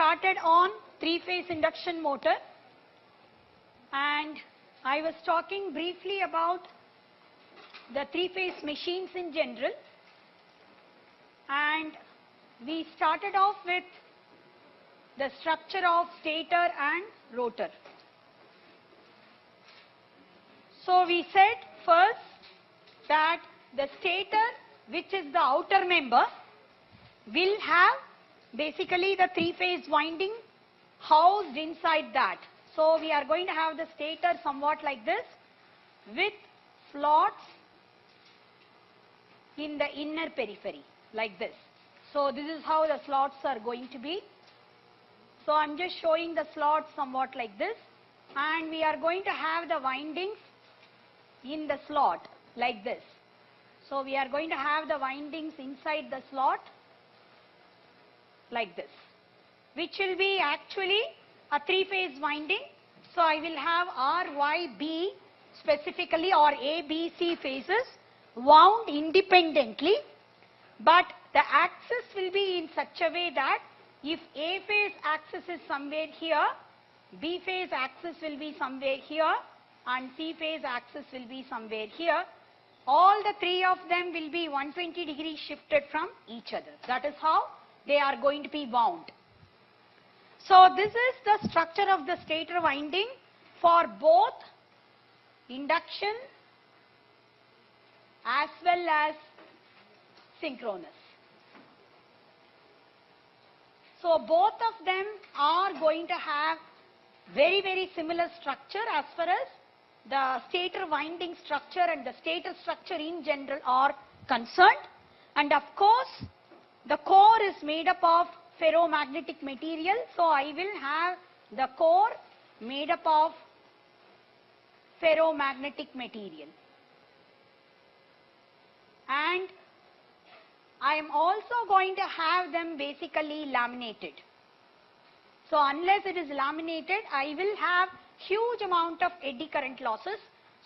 started on three-phase induction motor, and I was talking briefly about the three-phase machines in general, and we started off with the structure of stator and rotor. So we said first that the stator, which is the outer member, will have basically the three-phase winding housed inside that. So we are going to have the stator somewhat like this with slots in the inner periphery like this. So this is how the slots are going to be. So I'm just showing the slots somewhat like this, and we are going to have the windings in the slot like this. So we are going to have the windings inside the slot like this, which will be actually a three-phase winding. So I will have R, Y, B specifically, or A, B, C phases wound independently, but the axis will be in such a way that if A phase axis is somewhere here, B phase axis will be somewhere here, and C phase axis will be somewhere here. All the three of them will be 120 degrees shifted from each other. That is how they are going to be wound. So this is the structure of the stator winding for both induction as well as synchronous. So both of them are going to have very, very similar structure as far as the stator winding structure and the stator structure in general are concerned. And of course, the core is made up of ferromagnetic material. So I will have the core made up of ferromagnetic material. And I am also going to have them basically laminated. So unless it is laminated, I will have huge amount of eddy current losses.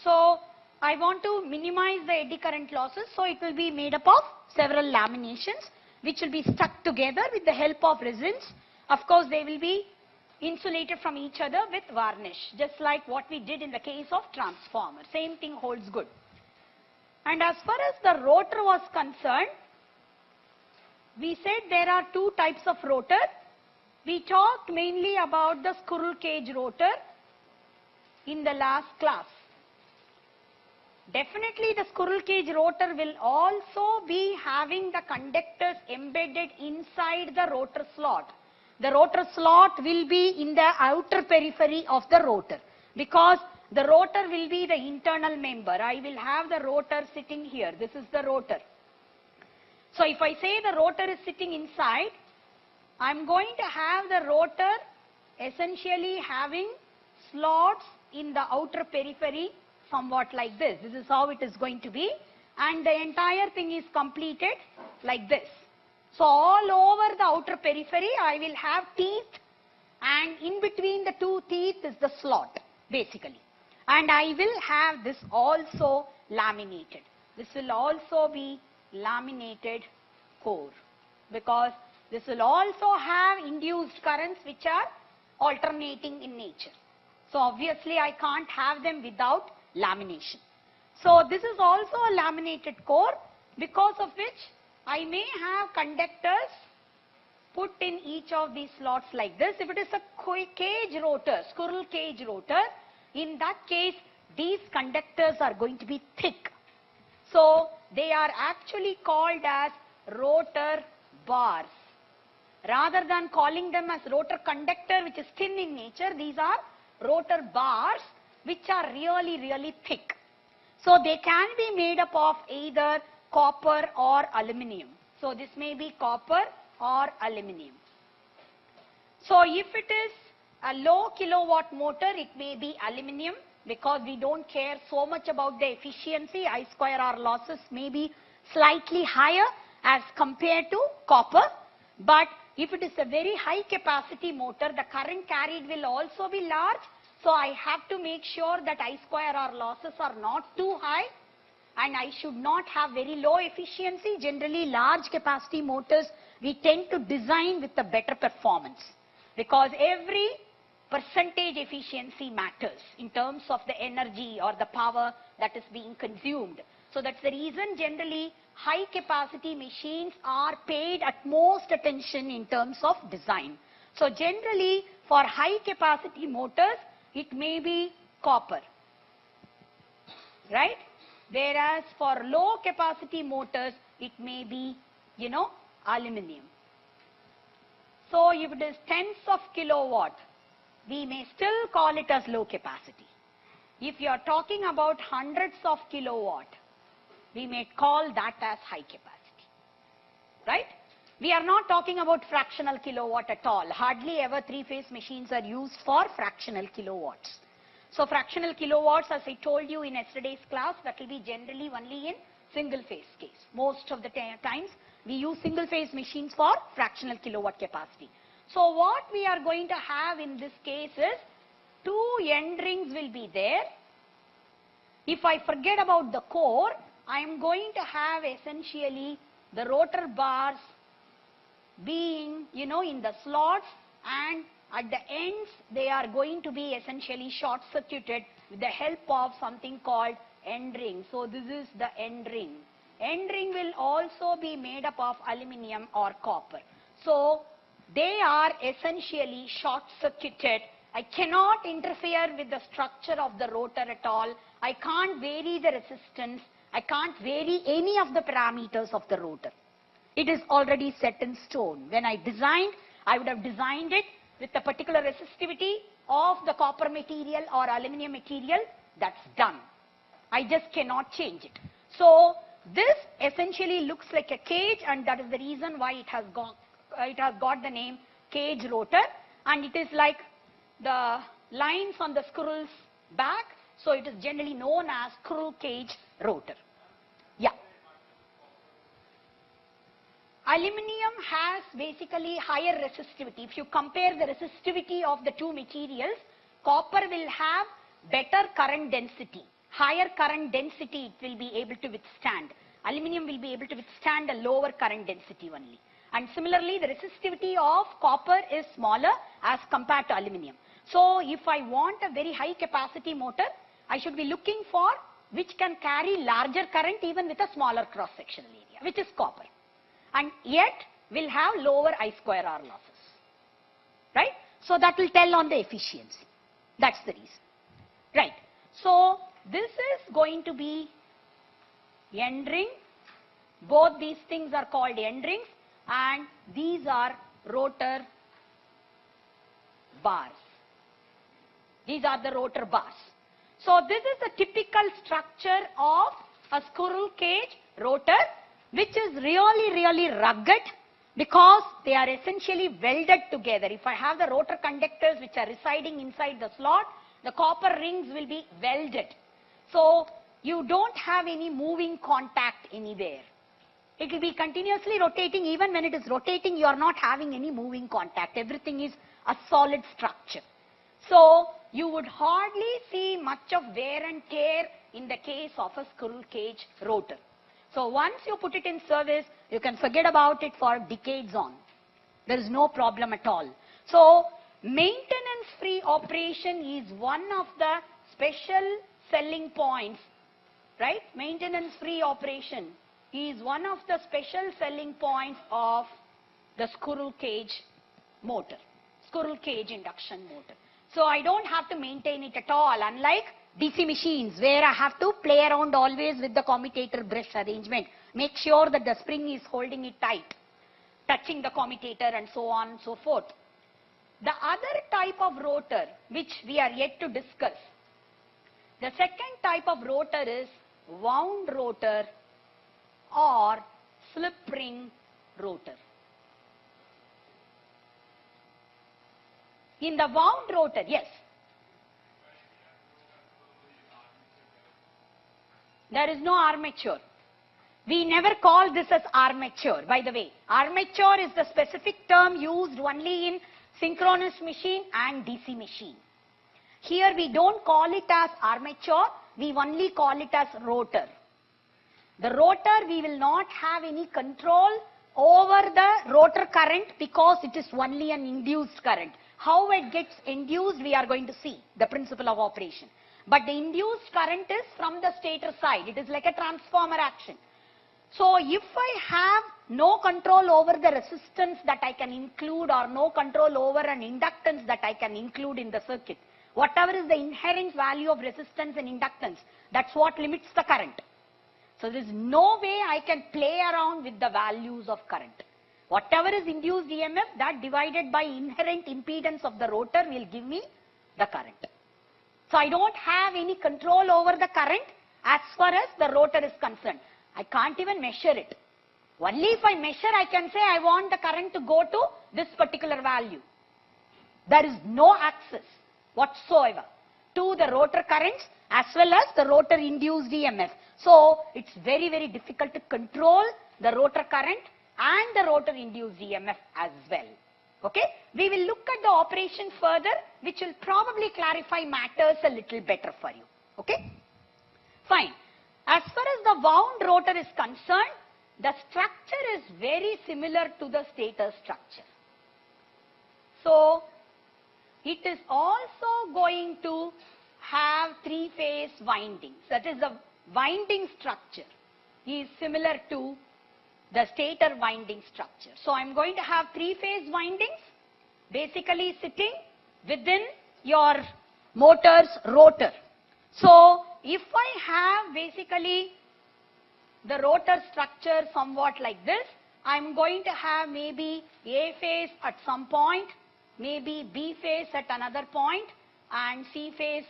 So I want to minimize the eddy current losses. So it will be made up of several laminations which will be stuck together with the help of resins. Of course, they will be insulated from each other with varnish, just like what we did in the case of transformer. Same thing holds good. And as far as the rotor was concerned, we said there are two types of rotor. We talked mainly about the squirrel cage rotor in the last class. Definitely the squirrel cage rotor will also be having the conductors embedded inside the rotor slot. The rotor slot will be in the outer periphery of the rotor, because the rotor will be the internal member. I will have the rotor sitting here. This is the rotor. So if I say the rotor is sitting inside, I'm going to have the rotor essentially having slots in the outer periphery somewhat like this. This is how it is going to be, and the entire thing is completed like this. So all over the outer periphery I will have teeth, and in between the two teeth is the slot basically. And I will have this also laminated. This will also be laminated core, because this will also have induced currents which are alternating in nature. So obviously I can't have them without lamination. So this is also a laminated core, because of which I may have conductors put in each of these slots like this. If it is a cage rotor, squirrel cage rotor, in that case these conductors are going to be thick. So they are actually called as rotor bars. Rather than calling them as rotor conductor, which is thin in nature, these are rotor bars which are really, really thick. So they can be made up of either copper or aluminum. So this may be copper or aluminum. So if it is a low kilowatt motor, it may be aluminum, because we don't care so much about the efficiency. I square R losses may be slightly higher as compared to copper. But if it is a very high capacity motor, the current carried will also be large. So I have to make sure that I square R losses are not too high, and I should not have very low efficiency. Generally large capacity motors we tend to design with a better performance, because every percentage efficiency matters in terms of the energy or the power that is being consumed. So that's the reason generally high capacity machines are paid utmost attention in terms of design. So generally for high capacity motors, it may be copper, right? Whereas for low capacity motors, it may be, aluminum. So if it is tens of kilowatt, we may still call it as low capacity. If you are talking about hundreds of kilowatt, we may call that as high capacity, right? We are not talking about fractional kilowatt at all. Hardly ever three-phase machines are used for fractional kilowatts. So fractional kilowatts, as I told you in yesterday's class, that will be generally only in single phase case. Most of the times we use single phase machines for fractional kilowatt capacity. So what we are going to have in this case is two end rings will be there. If I forget about the core, I am going to have essentially the rotor bars being, in the slots, and at the ends they are going to be essentially short circuited with the help of something called end ring. So this is the end ring. End ring will also be made up of aluminum or copper. So they are essentially short circuited. I cannot interfere with the structure of the rotor at all. I can't vary the resistance. I can't vary any of the parameters of the rotor. It is already set in stone. When I designed, I would have designed it with the particular resistivity of the copper material or aluminum material. That's done. I just cannot change it. So this essentially looks like a cage, and that is the reason why it has got the name cage rotor, and it is like the lines on the squirrel's back, so it is generally known as squirrel cage rotor. Yeah. Aluminum has basically higher resistivity. If you compare the resistivity of the two materials, copper will have better current density. Higher current density it will be able to withstand. Aluminum will be able to withstand a lower current density only. And similarly, the resistivity of copper is smaller as compared to aluminum. So if I want a very high capacity motor, I should be looking for which can carry larger current even with a smaller cross sectional area, which is copper. And yet will have lower I square R losses, right? So that will tell on the efficiency. That's the reason, right? So this is going to be end ring. Both these things are called end rings, and these are rotor bars. These are the rotor bars. So this is the typical structure of a squirrel cage rotor, which is really rugged because they are essentially welded together. If I have the rotor conductors which are residing inside the slot, the copper rings will be welded. So you don't have any moving contact anywhere. It will be continuously rotating. Even when it is rotating, you are not having any moving contact. Everything is a solid structure. So you would hardly see much of wear and tear in the case of a squirrel cage rotor. So once you put it in service, you can forget about it for decades on. There is no problem at all. So maintenance-free operation is one of the special selling points, right? Maintenance-free operation is one of the special selling points of the squirrel cage motor, squirrel cage induction motor. So I don't have to maintain it at all, unlike DC machines where I have to play around always with the commutator brush arrangement. Make sure that the spring is holding it tight, touching the commutator and so on and so forth. The other type of rotor which we are yet to discuss, the second type of rotor is wound rotor or slip ring rotor. In the wound rotor, yes. There is no armature. We never call this as armature, by the way. Armature is the specific term used only in synchronous machine and DC machine. Here we don't call it as armature, we only call it as rotor. The rotor, we will not have any control over the rotor current because it is only an induced current. How it gets induced, we are going to see the principle of operation. But the induced current is from the stator side. It is like a transformer action. So if I have no control over the resistance that I can include, or no control over an inductance that I can include in the circuit, whatever is the inherent value of resistance and inductance, that's what limits the current. So there is no way I can play around with the values of current. Whatever is induced EMF, that divided by inherent impedance of the rotor will give me the current. So I don't have any control over the current as far as the rotor is concerned. I can't even measure it. Only if I measure, I can say I want the current to go to this particular value. There is no access whatsoever to the rotor currents as well as the rotor induced EMF. So it's very, very difficult to control the rotor current and the rotor induced EMF as well. Okay, we will look at the operation further, which will probably clarify matters a little better for you. Okay, fine. As far as the wound rotor is concerned, the structure is very similar to the stator structure. So it is also going to have three-phase windings. That is, the winding structure is similar to the stator winding structure. So I'm going to have three-phase windings basically sitting within your motor's rotor. So if I have basically the rotor structure somewhat like this, I'm going to have maybe A phase at some point, maybe B phase at another point, and C phase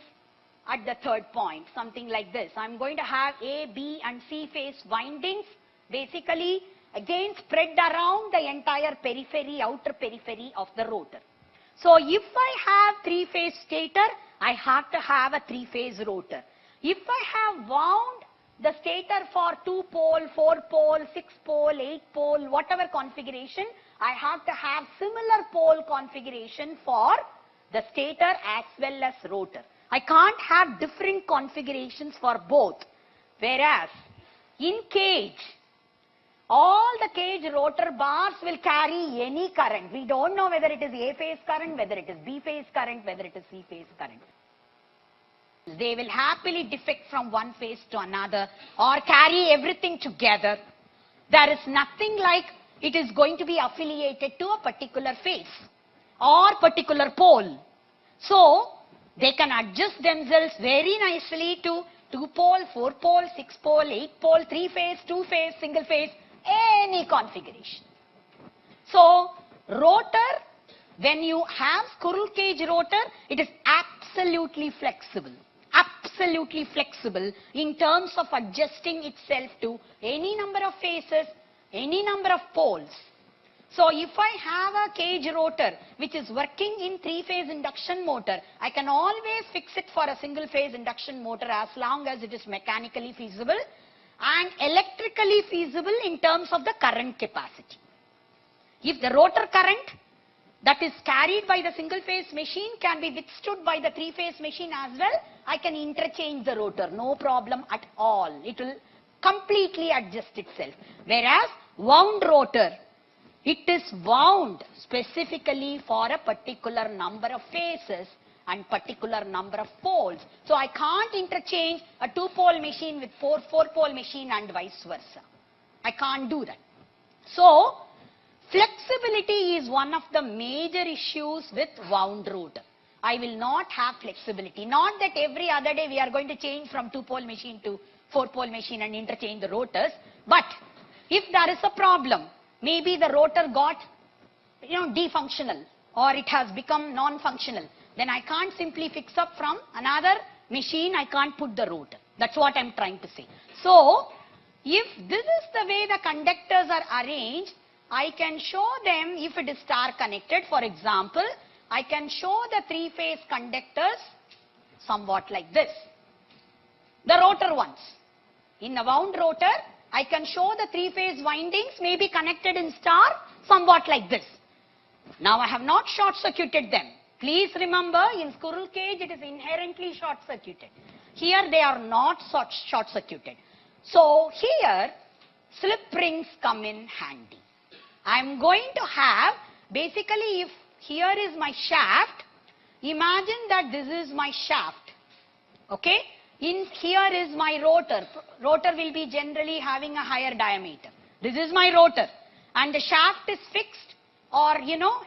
at the third point, something like this. I'm going to have A, B and C phase windings basically again spread around the entire periphery, outer periphery of the rotor. So if I have three-phase stator, I have to have a three-phase rotor. If I have wound the stator for 2-pole, 4-pole, 6-pole, 8-pole, whatever configuration, I have to have similar pole configuration for the stator as well as rotor. I can't have different configurations for both. Whereas in cage, all the cage rotor bars will carry any current. We don't know whether it is A phase current, whether it is B phase current, whether it is C phase current. They will happily defect from one phase to another or carry everything together. There is nothing like it is going to be affiliated to a particular phase or particular pole. So they can adjust themselves very nicely to 2-pole, 4-pole, 6-pole, 8-pole, 3-phase, 2-phase, single phase, any configuration. So rotor, when you have squirrel cage rotor, it is absolutely flexible. Absolutely flexible in terms of adjusting itself to any number of phases, any number of poles. So if I have a cage rotor which is working in three-phase induction motor, I can always fix it for a single-phase induction motor as long as it is mechanically feasible and electrically feasible in terms of the current capacity. If the rotor current that is carried by the single-phase machine can be withstood by the three-phase machine as well, I can interchange the rotor, no problem at all. It will completely adjust itself. Whereas wound rotor, it is wound specifically for a particular number of phases and particular number of poles. So I can't interchange a 2-pole machine with 4-pole machine and vice versa. I can't do that. So flexibility is one of the major issues with wound rotor. I will not have flexibility. Not that every other day we are going to change from 2-pole machine to 4-pole machine and interchange the rotors. But if there is a problem, maybe the rotor got defunctional or it has become non-functional, then I can't simply fix up from another machine, I can't put the rotor. That's what I'm trying to say. So if this is the way the conductors are arranged, I can show them if it is star connected. For example, I can show the three-phase conductors somewhat like this. The rotor ones. In a wound rotor, I can show the three-phase windings may be connected in star somewhat like this. Now I have not short-circuited them. Please remember, in squirrel cage it is inherently short-circuited. Here they are not short-circuited. So here slip rings come in handy. I am going to have basically if here is my shaft. Imagine that this is my shaft. Okay? In here is my rotor. Rotor will be generally having a higher diameter. This is my rotor. And the shaft is fixed, or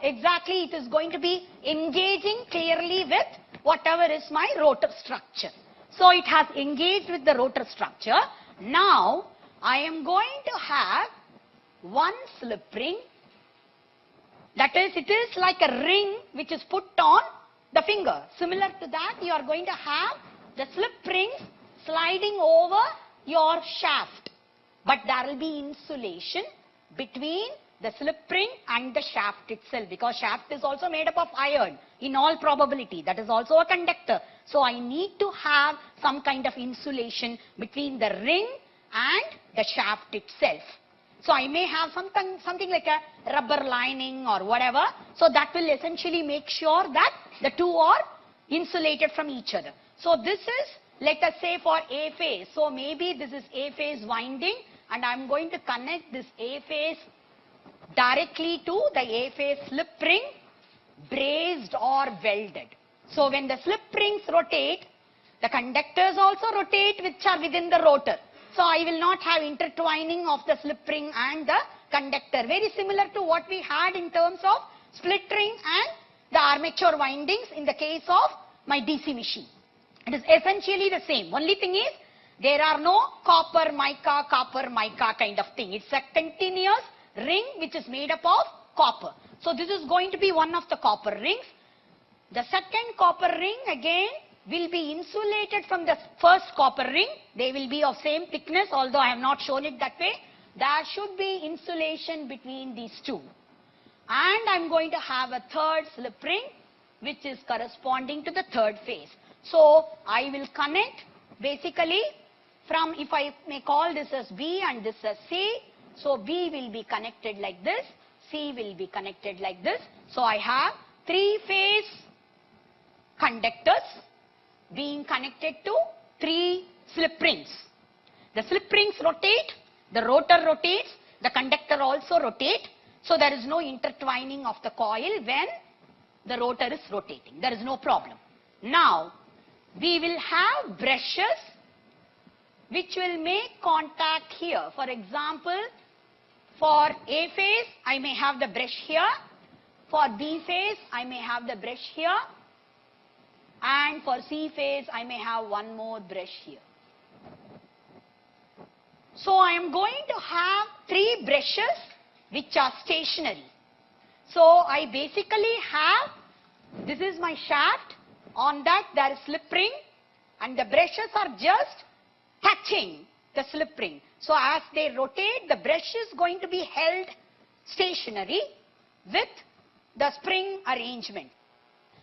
exactly it is going to be engaging clearly with whatever is my rotor structure. So it has engaged with the rotor structure. Now I am going to have one slip ring. That is, it is like a ring which is put on the finger. Similar to that, you are going to have the slip rings sliding over your shaft. But there will be insulation between the slip ring and the shaft itself, because shaft is also made up of iron in all probability. That is also a conductor. So I need to have some kind of insulation between the ring and the shaft itself. So I may have something like a rubber lining or whatever. So that will essentially make sure that the two are insulated from each other. So this is, let us say, for A phase. So maybe this is A phase winding, and I am going to connect this A phase directly to the A phase slip ring, braced or welded. So when the slip rings rotate, the conductors also rotate which are within the rotor. So I will not have intertwining of the slip ring and the conductor. Very similar to what we had in terms of split ring and the armature windings in the case of my DC machine. It is essentially the same. Only thing is, there are no copper mica kind of thing. It's a continuous ring which is made up of copper. So this is going to be one of the copper rings. The second copper ring again will be insulated from the first copper ring. They will be of same thickness, although I have not shown it that way. There should be insulation between these two. And I'm going to have a third slip ring which is corresponding to the third phase. So I will connect basically from, if I may call this as B and this as C. So B will be connected like this, C will be connected like this. So I have three phase conductors being connected to three slip rings. The slip rings rotate, the rotor rotates, the conductor also rotate. So there is no intertwining of the coil when the rotor is rotating. There is no problem. Now we will have brushes which will make contact here. For example, for A phase, I may have the brush here. For B phase, I may have the brush here. And for C phase, I may have one more brush here. So I am going to have three brushes which are stationary. So I basically have, this is my shaft. On that there is slip ring, and the brushes are just touching the slip ring. So as they rotate, the brush is going to be held stationary with the spring arrangement.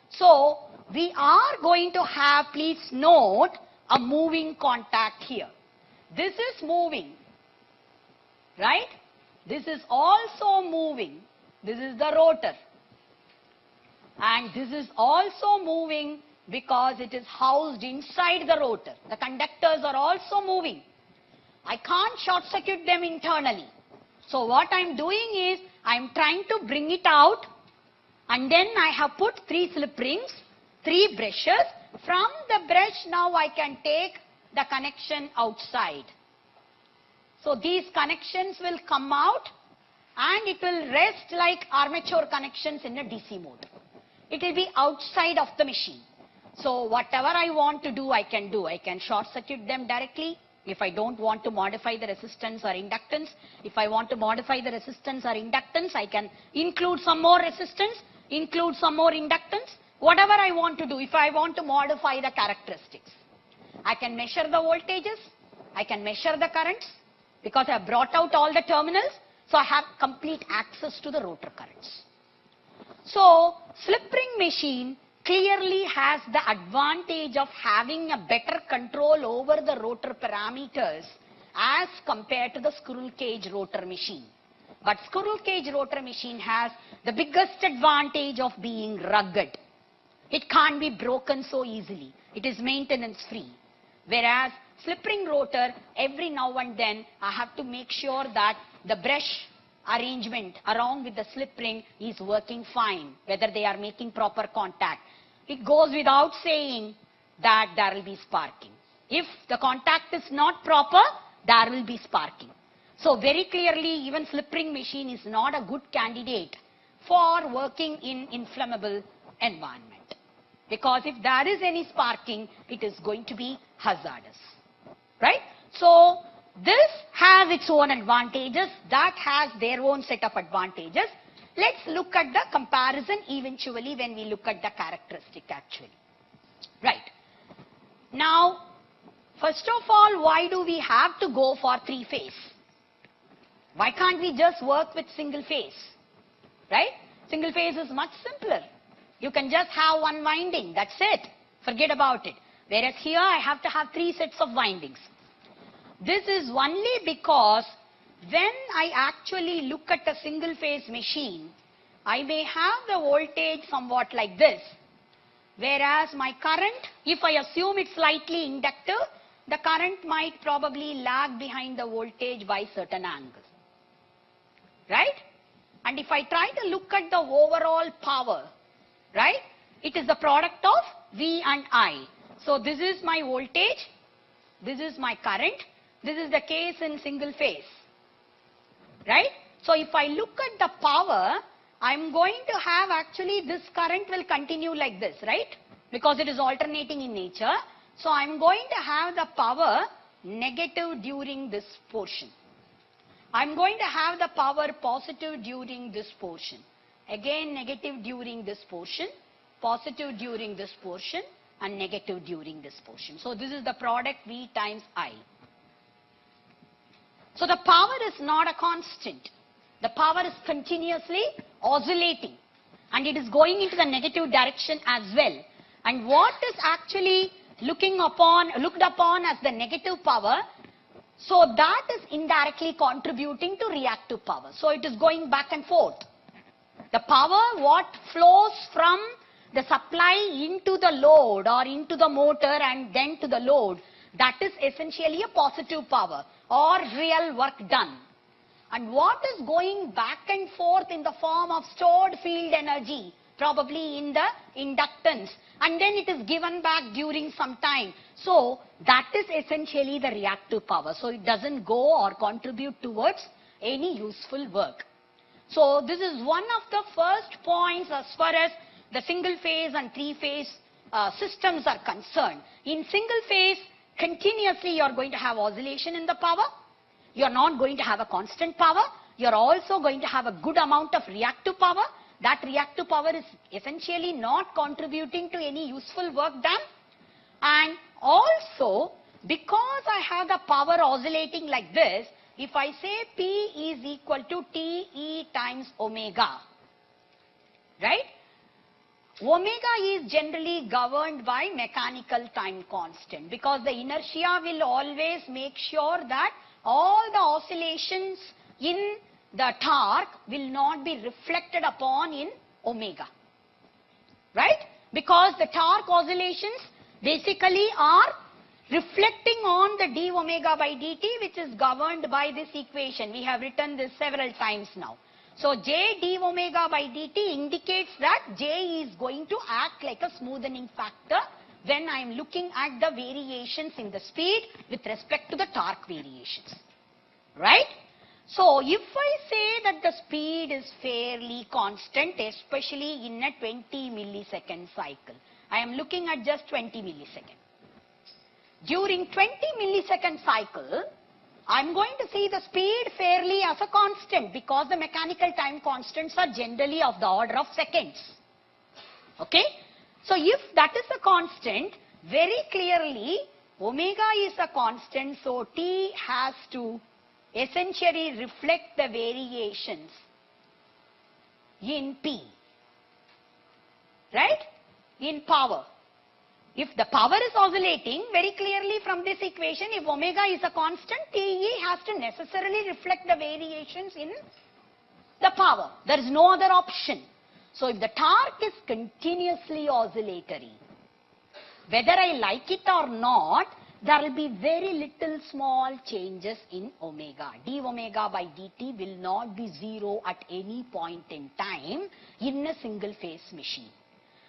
So we are going to have, please note, a moving contact here. This is moving, right? This is also moving. This is the rotor. And this is also moving because it is housed inside the rotor. The conductors are also moving. I can't short circuit them internally. So what I am doing is, I am trying to bring it out, and then I have put three slip rings, three brushes. From the brush now I can take the connection outside. So these connections will come out and it will rest like armature connections in a DC motor. It will be outside of the machine. So whatever I want to do, I can do. I can short circuit them directly. If I don't want to modify the resistance or inductance, if I want to modify the resistance or inductance, I can include some more resistance, include some more inductance, whatever I want to do. If I want to modify the characteristics, I can measure the voltages, I can measure the currents, because I have brought out all the terminals, so I have complete access to the rotor currents. So slip ring machine clearly has the advantage of having a better control over the rotor parameters as compared to the squirrel cage rotor machine. But squirrel cage rotor machine has the biggest advantage of being rugged. It can't be broken so easily. It is maintenance free. Whereas slip ring rotor, every now and then I have to make sure that the brush arrangement along with the slip ring is working fine, whether they are making proper contact. It goes without saying that there will be sparking. If the contact is not proper, there will be sparking. So very clearly, even slip ring machine is not a good candidate for working in inflammable environment. Because if there is any sparking, it is going to be hazardous. Right? So this has its own advantages, that has their own set of advantages. Let's look at the comparison eventually when we look at the characteristic actually. Right. Now, first of all, why do we have to go for 3-phase? Why can't we just work with single phase? Right? Single phase is much simpler. You can just have one winding, that's it. Forget about it. Whereas here I have to have 3 sets of windings. This is only because when I actually look at a single phase machine, I may have the voltage somewhat like this. Whereas my current, if I assume it's slightly inductive, the current might probably lag behind the voltage by certain angle. Right? And if I try to look at the overall power, right, it is the product of V and I. So this is my voltage, this is my current, this is the case in single phase. Right? So if I look at the power, I'm going to have actually this current will continue like this, right? Because it is alternating in nature. So I'm going to have the power negative during this portion. I'm going to have the power positive during this portion. Again negative during this portion, positive during this portion, and negative during this portion. So this is the product V times I. So the power is not a constant. The power is continuously oscillating, and it is going into the negative direction as well. And what is actually looked upon as the negative power, so that is indirectly contributing to reactive power. So it is going back and forth. The power what flows from the supply into the load or into the motor and then to the load, that is essentially a positive power or real work done. And what is going back and forth in the form of stored field energy, probably in the inductance, and then it is given back during some time. So that is essentially the reactive power. So it doesn't go or contribute towards any useful work. So this is one of the first points as far as the single phase and 3-phase systems are concerned. In single phase, continuously you are going to have oscillation in the power. You are not going to have a constant power. You are also going to have a good amount of reactive power. That reactive power is essentially not contributing to any useful work done. And also, because I have the power oscillating like this, if I say P is equal to TE times omega, right? Omega is generally governed by mechanical time constant, because the inertia will always make sure that all the oscillations in the torque will not be reflected upon in omega. Right? Because the torque oscillations basically are reflecting on the d omega by dt, which is governed by this equation. We have written this several times now. So J d omega by dt indicates that J is going to act like a smoothening factor when I am looking at the variations in the speed with respect to the torque variations. Right? So if I say that the speed is fairly constant, especially in a 20 millisecond cycle, I am looking at just 20 milliseconds. During 20 millisecond cycle, I am going to see the speed fairly as a constant, because the mechanical time constants are generally of the order of seconds. Okay? So if that is a constant, very clearly omega is a constant, so T has to essentially reflect the variations in P. Right? In power. If the power is oscillating, very clearly from this equation, if omega is a constant, TE has to necessarily reflect the variations in the power. There is no other option. So if the torque is continuously oscillatory, whether I like it or not, there will be very little small changes in omega. d omega by dt will not be zero at any point in time in a single phase machine.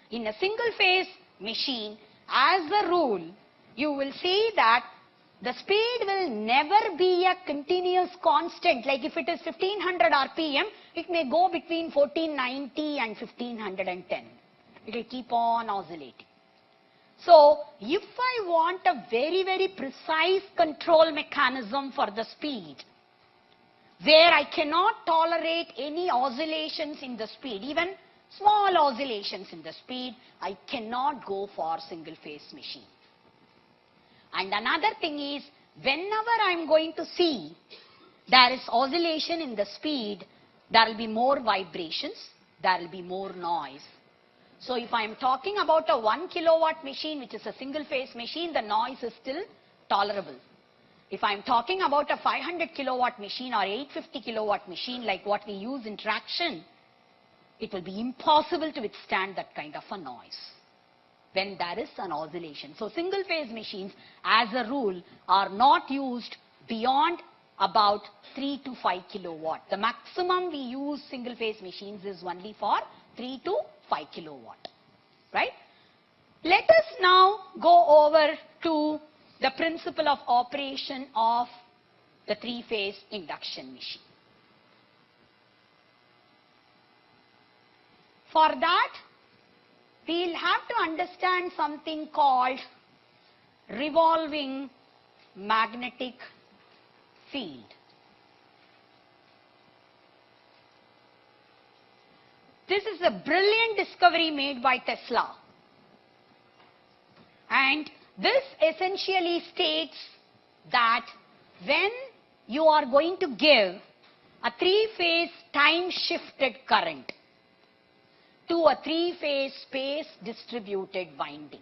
In a single phase machine, as a rule, you will see that the speed will never be a continuous constant. Like if it is 1500 RPM, it may go between 1490 and 1510. It will keep on oscillating. So, if I want a very, very precise control mechanism for the speed, where I cannot tolerate any oscillations in the speed, even small oscillations in the speed, I cannot go for single phase machine. And another thing is, whenever I am going to see there is oscillation in the speed, there will be more vibrations, there will be more noise. So if I am talking about a 1 kilowatt machine, which is a single phase machine, the noise is still tolerable. If I am talking about a 500 kilowatt machine or 850 kilowatt machine like what we use in traction, it will be impossible to withstand that kind of a noise when there is an oscillation. So single phase machines as a rule are not used beyond about 3 to 5 kilowatt. The maximum we use single phase machines is only for 3 to 5 kilowatt, right? Let us now go over to the principle of operation of the three-phase induction machine. For that, we will have to understand something called revolving magnetic field. This is a brilliant discovery made by Tesla. And this essentially states that when you are going to give a three-phase time-shifted current to a three-phase space-distributed winding,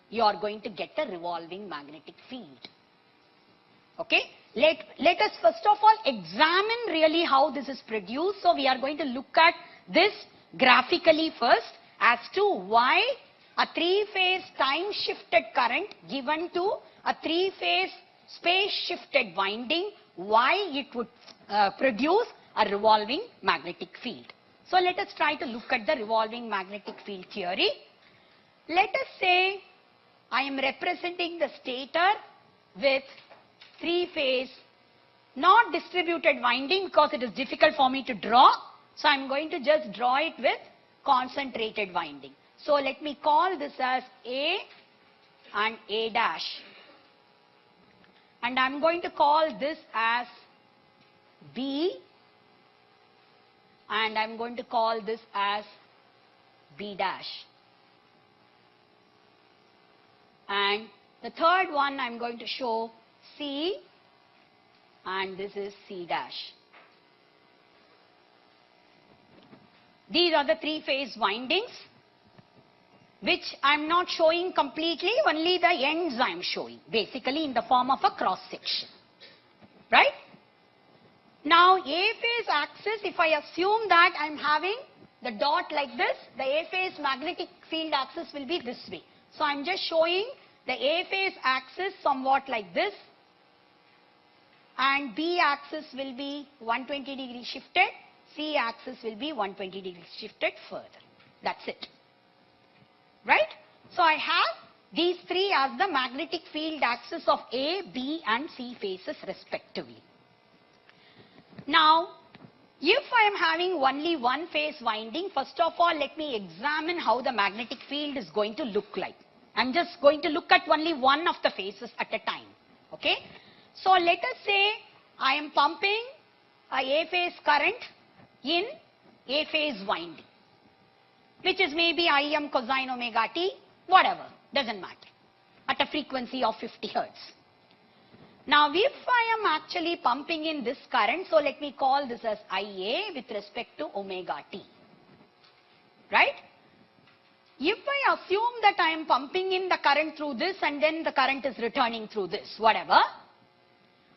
you are going to get a revolving magnetic field. Okay? Let us first of all examine really how this is produced. So we are going to look at this graphically first as to why a three-phase time-shifted current given to a three-phase space-shifted winding, why it would produce a revolving magnetic field. So let us try to look at the revolving magnetic field theory. Let us say I am representing the stator with three-phase, not distributed winding because it is difficult for me to draw. So I am going to just draw it with concentrated winding. So let me call this as A and A dash. And I am going to call this as B. And I am going to call this as B dash. And the third one I am going to show C, and this is C dash. These are the three-phase windings, which I am not showing completely, only the ends I am showing, basically in the form of a cross-section. Right? Now, A-phase axis, if I assume that I am having the dot like this, the A-phase magnetic field axis will be this way. So I am just showing the A-phase axis somewhat like this, and B axis will be 120 degree shifted, C axis will be 120 degree shifted further. That's it. Right? So I have these three as the magnetic field axis of A, B and C phases respectively. Now, if I am having only one phase winding, first of all let me examine how the magnetic field is going to look like. I am just going to look at only one of the phases at a time. Okay? So let us say I am pumping a A-phase current in A-phase winding, which is maybe Im cosine omega t, whatever, doesn't matter, at a frequency of 50 hertz. Now if I am actually pumping in this current, so let me call this as Ia with respect to omega t. Right? If I assume that I am pumping in the current through this and then the current is returning through this, whatever,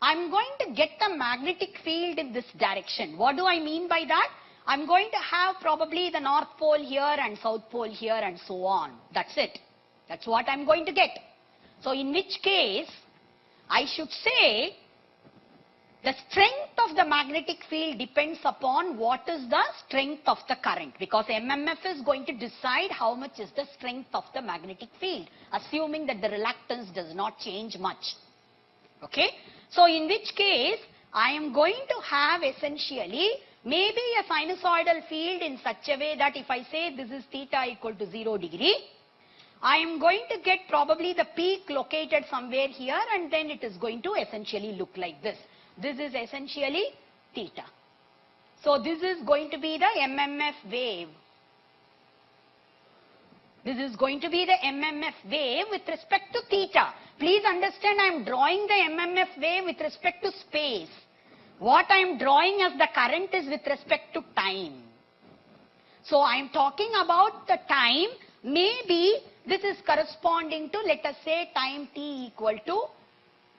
I am going to get the magnetic field in this direction. What do I mean by that? I am going to have probably the north pole here and south pole here and so on. That's it. That's what I am going to get. So in which case, I should say the strength of the magnetic field depends upon what is the strength of the current, because MMF is going to decide how much is the strength of the magnetic field, assuming that the reluctance does not change much. Okay? So in which case, I am going to have essentially maybe a sinusoidal field in such a way that if I say this is theta equal to 0 degree, I am going to get probably the peak located somewhere here, and then it is going to essentially look like this. This is essentially theta. So this is going to be the MMF wave. This is going to be the MMF wave with respect to theta. Please understand, I am drawing the MMF wave with respect to space. What I am drawing as the current is with respect to time. So I am talking about the time. Maybe this is corresponding to, let us say, time t equal to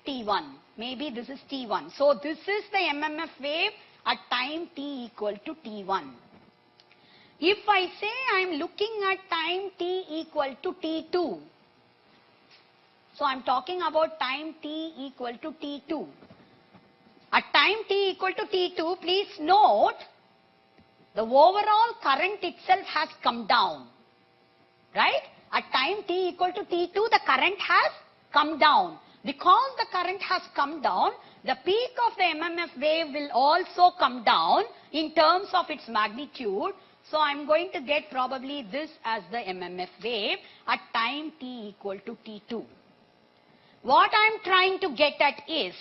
t1. Maybe this is t1. So this is the MMF wave at time t equal to t1. If I say I am looking at time t equal to t2, so I am talking about time t equal to t2. At time t equal to t2, please note, the overall current itself has come down. Right? At time t equal to t2, the current has come down. Because the current has come down, the peak of the MMF wave will also come down in terms of its magnitude. So I am going to get probably this as the MMF wave at time t equal to t2. What I am trying to get at is,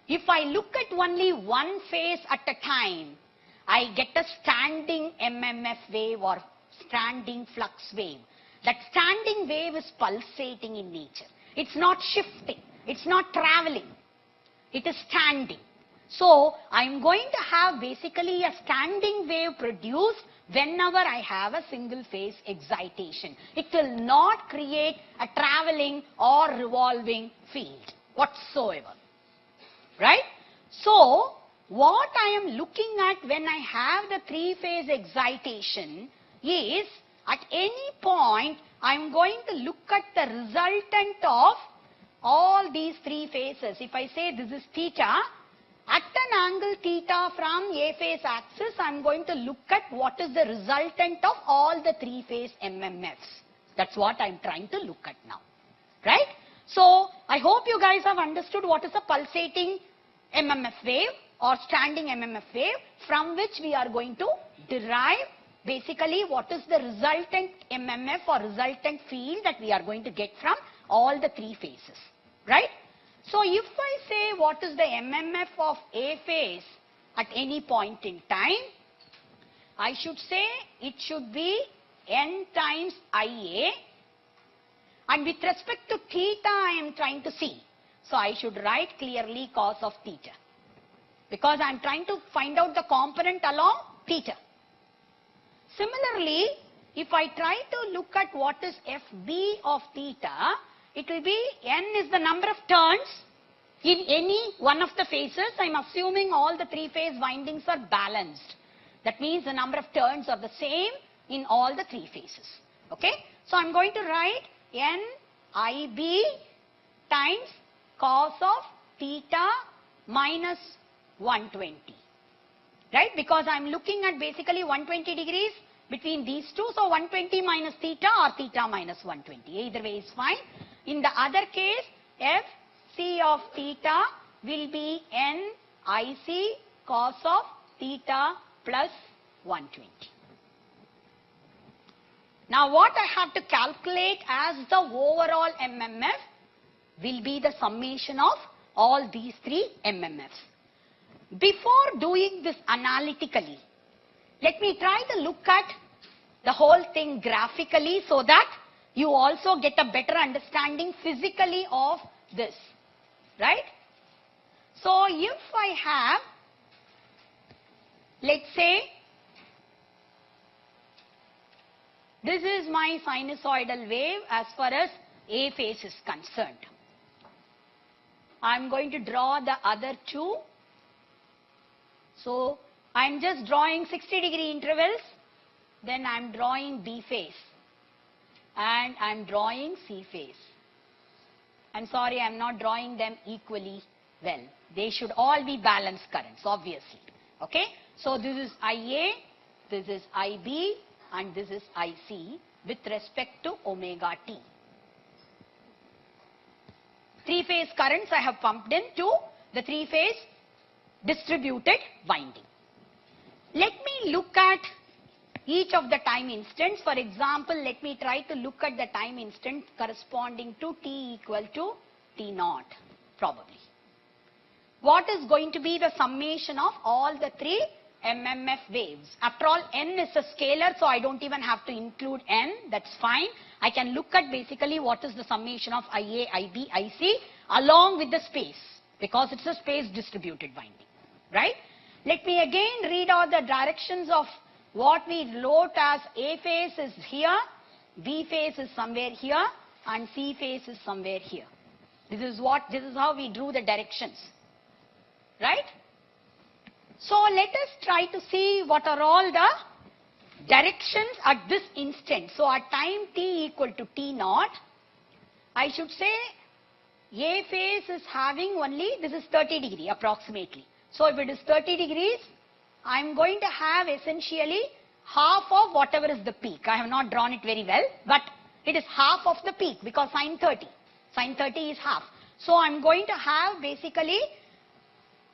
if I look at only one phase at a time, I get a standing MMF wave or standing flux wave. That standing wave is pulsating in nature. It's not shifting. It's not traveling. It is standing. So I am going to have basically a standing wave produced whenever I have a single phase excitation. It will not create a traveling or revolving field whatsoever. Right? So what I am looking at when I have the three-phase excitation is, at any point I am going to look at the resultant of all these three phases. If I say this is theta, at an angle theta from A phase axis, I am going to look at what is the resultant of all the three phase MMFs. That's what I am trying to look at now. Right? So I hope you guys have understood what is a pulsating MMF wave or standing MMF wave, from which we are going to derive basically what is the resultant MMF or resultant field that we are going to get from all the three phases. Right? So if I say what is the MMF of A phase at any point in time, I should say it should be n times Ia, and with respect to theta I am trying to see. So I should write clearly cos of theta, because I am trying to find out the component along theta. Similarly, if I try to look at what is Fb of theta, it will be n is the number of turns in any one of the phases. I am assuming all the three phase windings are balanced. That means the number of turns are the same in all the three phases. Okay? So I am going to write n Ib times cos of theta minus 120. Right? Because I am looking at basically 120 degrees between these two. So 120 minus theta or theta minus 120. Either way is fine. In the other case, Fc of theta will be n Ic cos of theta plus 120. Now what I have to calculate as the overall MMF will be the summation of all these three MMFs. Before doing this analytically, let me try to look at the whole thing graphically so that you also get a better understanding physically of this. Right? So if I have, let's say, this is my sinusoidal wave as far as A phase is concerned. I am going to draw the other two. So I am just drawing 60-degree intervals, then I am drawing B phase and I am drawing C phase. I'm sorry, I'm not drawing them equally well. They should all be balanced currents, obviously. Okay? So this is IA, this is IB, and this is IC with respect to omega t. Three-phase currents I have pumped into the three-phase distributed winding. Let me look at each of the time instants. For example, let me try to look at the time instant corresponding to t equal to t naught, probably. What is going to be the summation of all the three MMF waves? After all, n is a scalar, so I don't even have to include n. That's fine. I can look at basically what is the summation of IA, IB, IC along with the space, because it's a space distributed winding, right? Let me again read out the directions of what we wrote as A phase is here, B phase is somewhere here, and C phase is somewhere here. This is how we drew the directions, right? So let us try to see what are all the directions at this instant. So at time t equal to t naught, I should say A phase is having only, this is 30 degree approximately. So if it is 30 degrees, I am going to have essentially half of whatever is the peak. I have not drawn it very well, but it is half of the peak because sine 30. Sine 30 is half. So I am going to have basically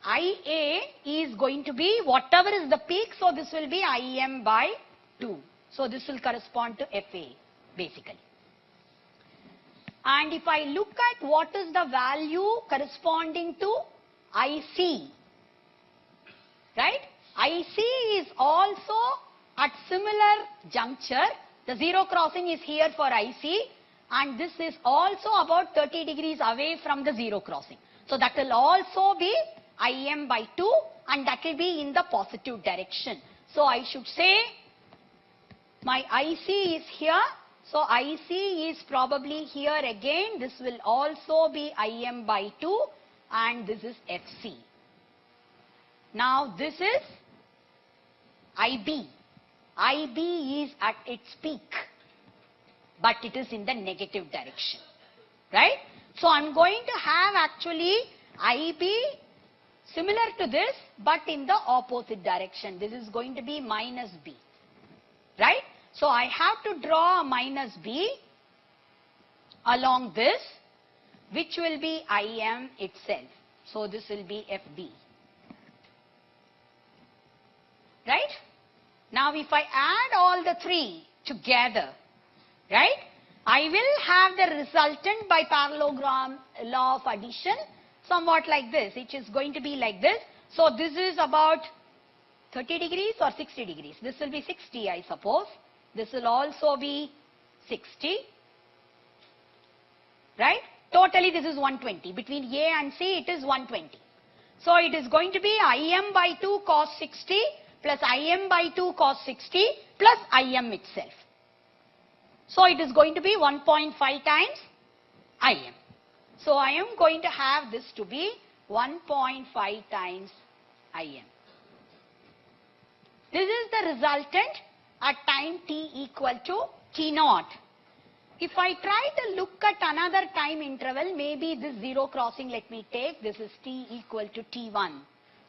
IA is going to be whatever is the peak, so this will be IM by 2. So this will correspond to FA basically. And if I look at what is the value corresponding to IC, right? IC is also at similar juncture. The zero crossing is here for IC, and this is also about 30 degrees away from the zero crossing. So that will also be IM by 2, and that will be in the positive direction. So I should say my IC is here. So IC is probably here again. This will also be IM by 2, and this is FC. Now this is IB. IB is at its peak, but it is in the negative direction, right? So I'm going to have actually IB similar to this, but in the opposite direction. This is going to be minus B, right? So I have to draw a minus B along this, which will be IM itself. So this will be FB. Right? Now if I add all the three together, right, I will have the resultant by parallelogram law of addition somewhat like this, which is going to be like this. So this is about 30 degrees or 60 degrees. This will be 60, I suppose. This will also be 60, right? Totally this is 120. Between A and C it is 120. So it is going to be IM by 2 cos 60 plus IM by 2 cos 60 plus IM itself. So it is going to be 1.5 times IM. So I am going to have this to be 1.5 times IM. This is the resultant at time t equal to t naught. If I try to look at another time interval, maybe this zero crossing let me take, this is t equal to t1.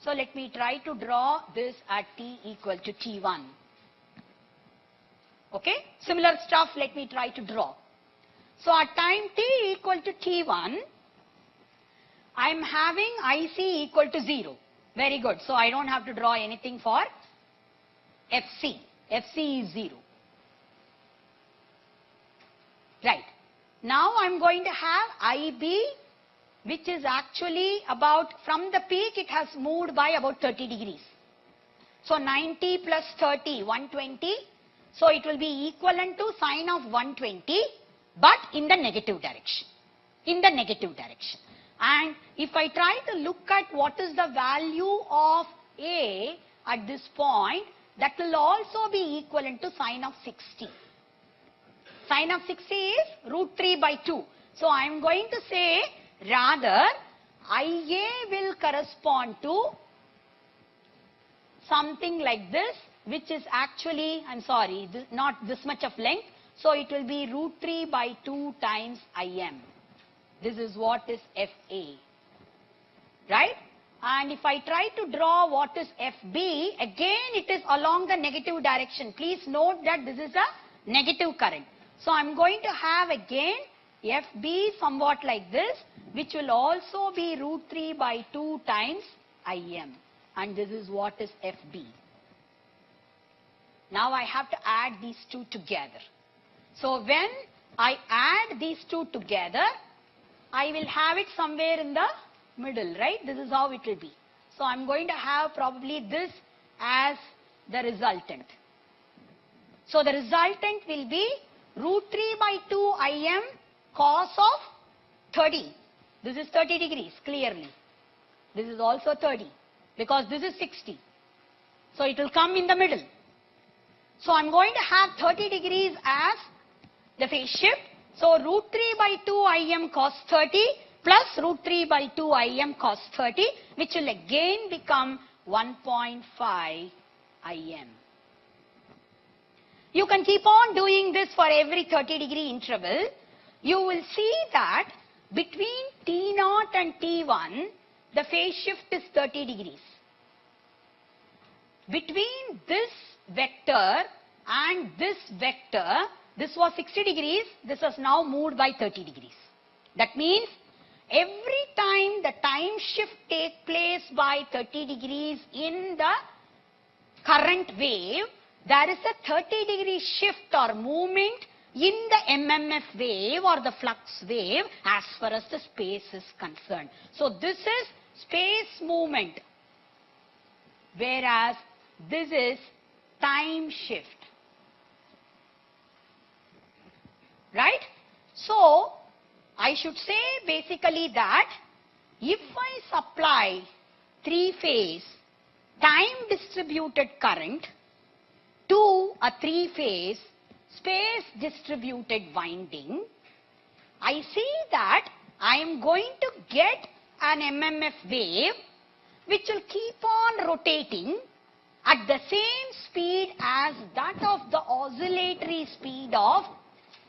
So let me try to draw this at t equal to t1. Okay, similar stuff let me try to draw. So at time t equal to t1, I am having IC equal to 0. Very good. So I don't have to draw anything for FC. FC is 0. Right. Now I am going to have IB, which is actually about, from the peak it has moved by about 30 degrees. So 90 plus 30, 120. So it will be equivalent to sine of 120, but in the negative direction. In the negative direction. And if I try to look at what is the value of A at this point, that will also be equivalent to sine of 60. Sine of 60 is root 3 by 2. So I am going to say rather IA will correspond to something like this, which is actually, I am sorry, not this much of length. So it will be root 3 by 2 times IM. This is what is FA. Right? And if I try to draw what is FB, again it is along the negative direction. Please note that this is a negative current. So I'm going to have again FB somewhat like this, which will also be root 3 by 2 times IM. And this is what is FB. Now I have to add these two together. So when I add these two together, I will have it somewhere in the middle, right? This is how it will be. So I'm going to have probably this as the resultant. So the resultant will be root 3 by 2 Im cos of 30. This is 30 degrees, clearly. This is also 30, because this is 60. So it will come in the middle. So I'm going to have 30 degrees as the phase shift. So root 3 by 2 Im cos 30 plus root 3 by 2 Im cos 30, which will again become 1.5 Im. You can keep on doing this for every 30 degree interval. You will see that between T0 and T1, the phase shift is 30 degrees. Between this vector and this vector, this was 60 degrees, this has now moved by 30 degrees. That means every time the time shift takes place by 30 degrees in the current wave, there is a 30 degree shift or movement in the MMF wave or the flux wave as far as the space is concerned. So this is space movement, whereas this is time shift. Right? So I should say basically that if I supply 3-phase time distributed current to a 3-phase space distributed winding, I see that I am going to get an MMF wave which will keep on rotating at the same speed as that of the oscillatory speed of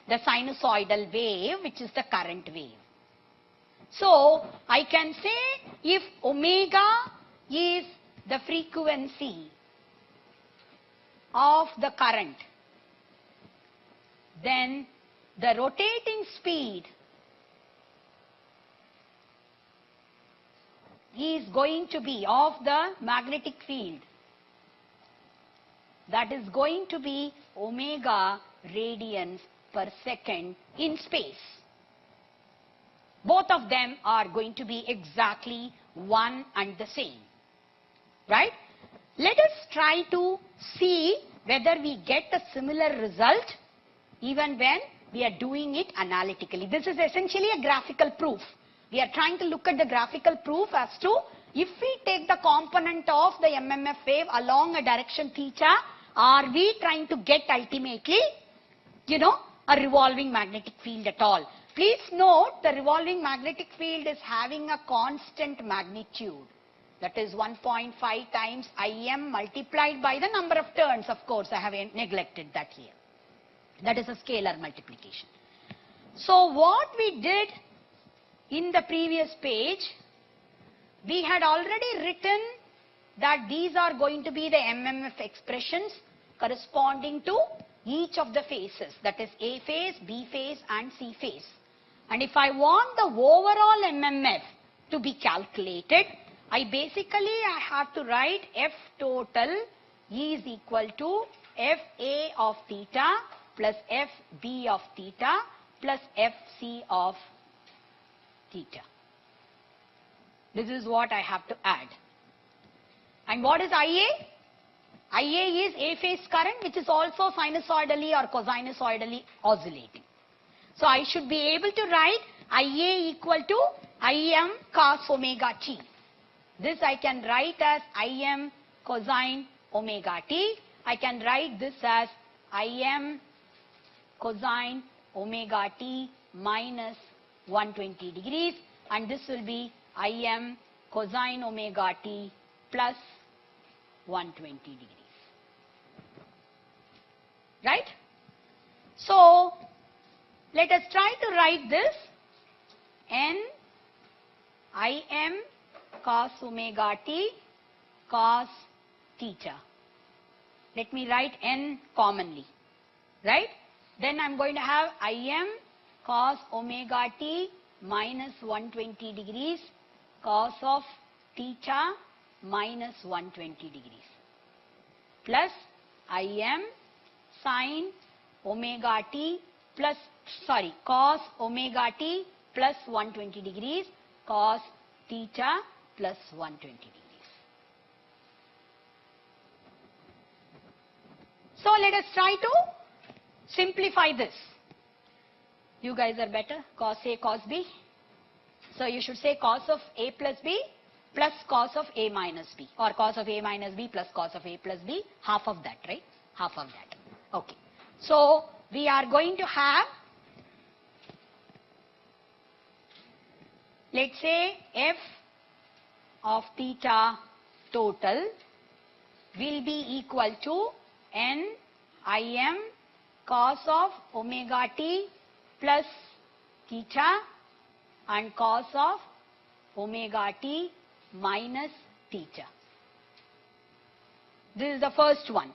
the sinusoidal wave, which is the current wave. So I can say if omega is the frequency of the current, then the rotating speed is going to be of the magnetic field, that is going to be omega radians per second in space. Both of them are going to be exactly one and the same. Right? Let us try to see whether we get a similar result even when we are doing it analytically. This is essentially a graphical proof. We are trying to look at the graphical proof as to if we take the component of the MMF wave along a direction theta, are we trying to get ultimately, a revolving magnetic field at all. Please note the revolving magnetic field is having a constant magnitude. That is 1.5 times Im multiplied by the number of turns. Of course, I have neglected that here. That is a scalar multiplication. So what we did in the previous page, we had already written that these are going to be the MMF expressions corresponding to each of the phases, that is A phase, B phase and C phase. And if I want the overall MMF to be calculated, I have to write F total is equal to Fa of theta plus Fb of theta plus Fc of theta. This is what I have to add. And what is Ia? Ia is A phase current, which is also sinusoidally or cosinusoidally oscillating. So I should be able to write Ia equal to Im cos omega t. This I can write as Im cosine omega t. I can write this as Im cosine omega t minus 120 degrees, and this will be Im cosine omega t plus 120 degrees. Right? So let us try to write this n Im cos omega t cos theta. Let me write n commonly, right? Then I'm going to have Im cos omega t minus 120 degrees cos of theta minus 120 degrees plus Im sin omega t plus, cos omega t plus 120 degrees cos theta plus 120 degrees. So let us try to simplify this. You guys are better, cos A, cos B. So you should say cos of A plus B plus cos of A minus B, or cos of A minus B plus cos of A plus B, half of that, right? Half of that. Okay. So we are going to have, let's say, f of theta total will be equal to n Im cos of omega t plus theta and cos of omega t minus theta. This is the first one.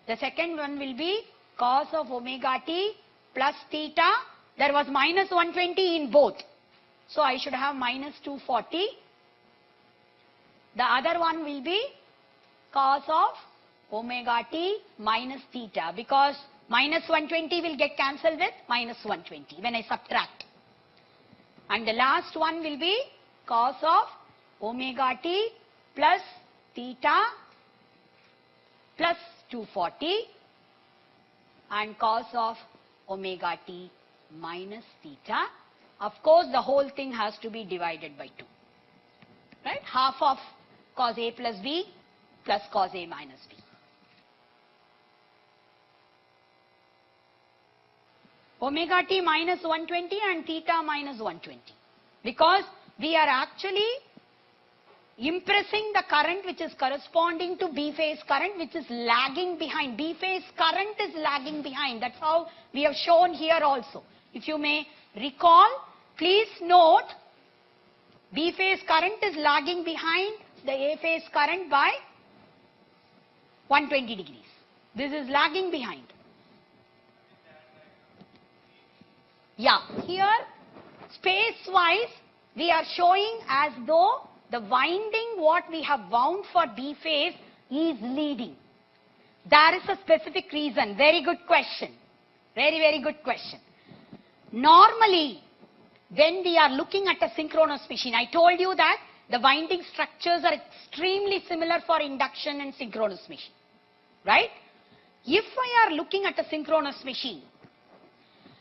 The second one will be cos of omega t plus theta. There was minus 120 in both, so I should have minus 240. The other one will be cos of omega t minus theta, because minus 120 will get cancelled with minus 120 when I subtract. And the last one will be cos of omega t plus theta plus 240 and cos of omega t minus theta. Of course, the whole thing has to be divided by 2. Right? Half of cos A plus B plus cos A minus B. Omega t minus 120 and theta minus 120. Because we are actually impressing the current which is corresponding to B phase current, which is lagging behind. B phase current is lagging behind. That's how we have shown here also. If you may recall, please note, B phase current is lagging behind the A phase current by 120 degrees. This is lagging behind. Yeah, here space-wise we are showing as though the winding what we have wound for B phase is leading. There is a specific reason. Very good question. Very, very good question. Normally, when we are looking at a synchronous machine, I told you that the winding structures are extremely similar for induction and synchronous machine. Right? If I are looking at a synchronous machine,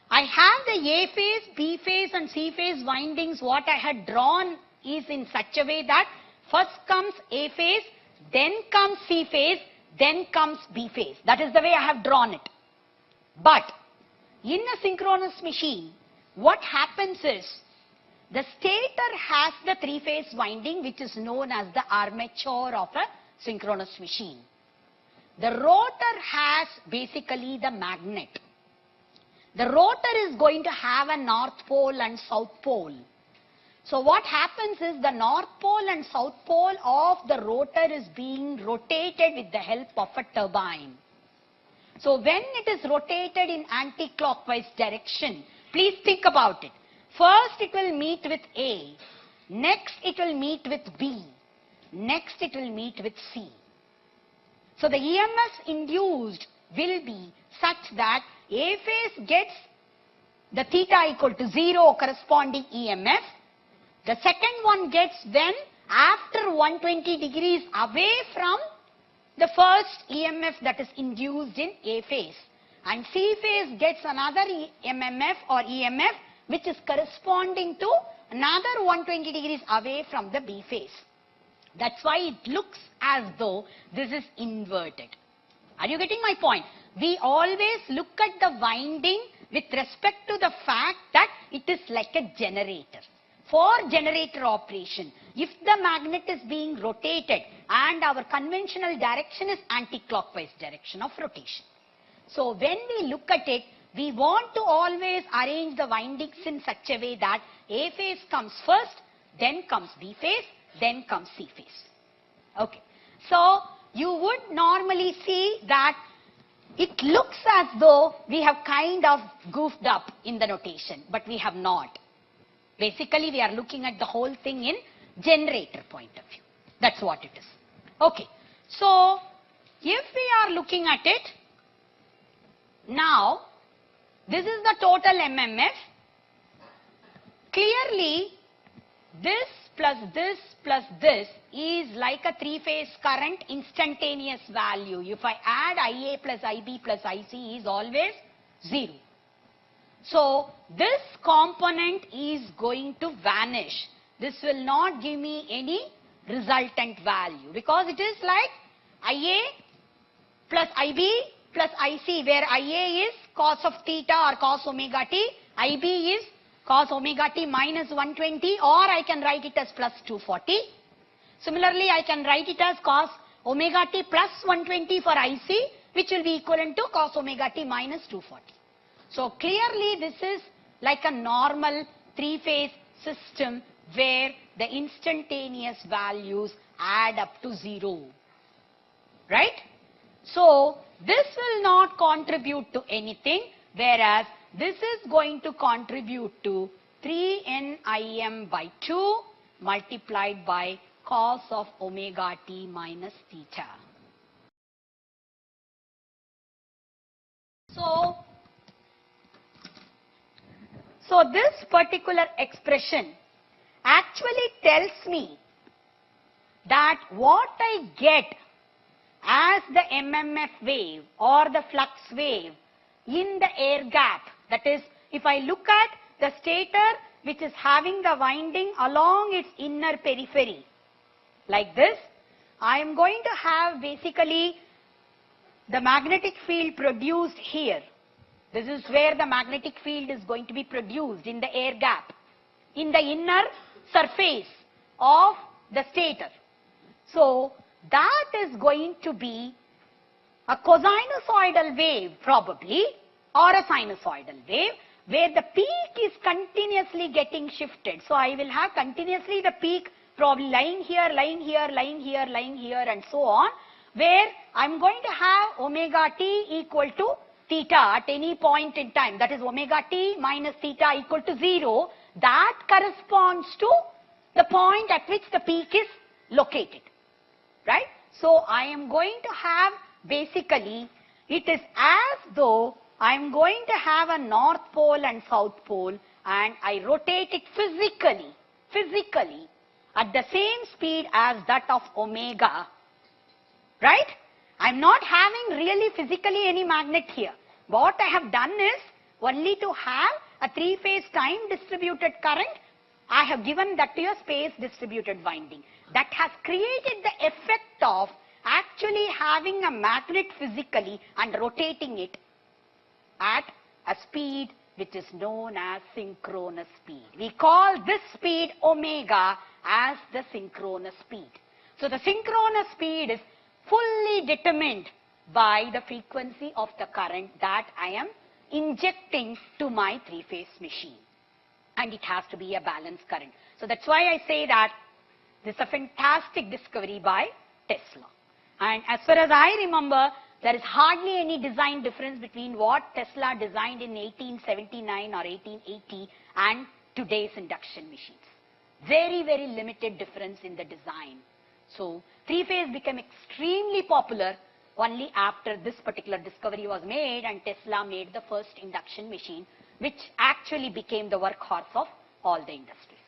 I have the A phase, B phase and C phase windings. What I had drawn is in such a way that first comes A phase, then comes C phase, then comes B phase. That is the way I have drawn it. But in a synchronous machine, what happens is the stator has the three-phase winding, which is known as the armature of a synchronous machine. The rotor has basically the magnet. The rotor is going to have a north pole and south pole. So what happens is the north pole and south pole of the rotor is being rotated with the help of a turbine. So when it is rotated in anti-clockwise direction, please think about it. First it will meet with A, next it will meet with B, next it will meet with C. So the EMF induced will be such that A phase gets the theta equal to 0 corresponding EMF. The second one gets then after 120 degrees away from the first EMF that is induced in A phase. And C phase gets another MMF or EMF which is corresponding to another 120 degrees away from the B phase. That's why it looks as though this is inverted. Are you getting my point? We always look at the winding with respect to the fact that it is like a generator. For generator operation, if the magnet is being rotated and our conventional direction is anti-clockwise direction of rotation. So when we look at it, we want to always arrange the windings in such a way that A phase comes first, then comes B phase, then comes C phase. Okay. So, you would normally see that it looks as though we have kind of goofed up in the notation, but we have not. Basically, we are looking at the whole thing in generator point of view. That's what it is. Okay. So, if we are looking at it, now, this is the total MMF. Clearly, this plus this is like a three-phase current instantaneous value. If I add IA plus IB plus IC is always 0. So, this component is going to vanish. This will not give me any resultant value because it is like IA plus IB plus IC, where IA is cos of theta or cos omega t, IB is cos omega t minus 120, or I can write it as plus 240. Similarly, I can write it as cos omega t plus 120 for IC, which will be equivalent to cos omega t minus 240. So, clearly this is like a normal three-phase system where the instantaneous values add up to 0. Right? So, this will not contribute to anything, whereas this is going to contribute to 3NIM by 2 multiplied by cos of omega t minus theta. So this particular expression actually tells me that what I get as the MMF wave or the flux wave in the air gap, that is, if I look at the stator which is having the winding along its inner periphery like this, I am going to have basically the magnetic field produced here. This is where the magnetic field is going to be produced in the air gap, in the inner surface of the stator. So, that is going to be a cosinusoidal wave probably, or a sinusoidal wave, where the peak is continuously getting shifted. So, I will have continuously the peak probably lying here, lying here, lying here, lying here, and so on, where I am going to have omega t equal to theta at any point in time, that is omega t minus theta equal to 0. That corresponds to the point at which the peak is located. Right? So, I am going to have basically, it is as though I am going to have a north pole and south pole, and I rotate it physically at the same speed as that of omega. Right? I am not having really physically any magnet here. What I have done is only to have a three-phase time distributed current, I have given that to a space distributed winding. That has created the effect of actually having a magnet physically and rotating it at a speed which is known as synchronous speed. We call this speed omega as the synchronous speed. So, the synchronous speed is fully determined by the frequency of the current that I am injecting to my three-phase machine, and it has to be a balanced current. So, that's why I say that this is a fantastic discovery by Tesla. And as far as I remember, there is hardly any design difference between what Tesla designed in 1879 or 1880 and today's induction machines. Very, very limited difference in the design. So, three-phase became extremely popular only after this particular discovery was made, and Tesla made the first induction machine, which actually became the workhorse of all the industries.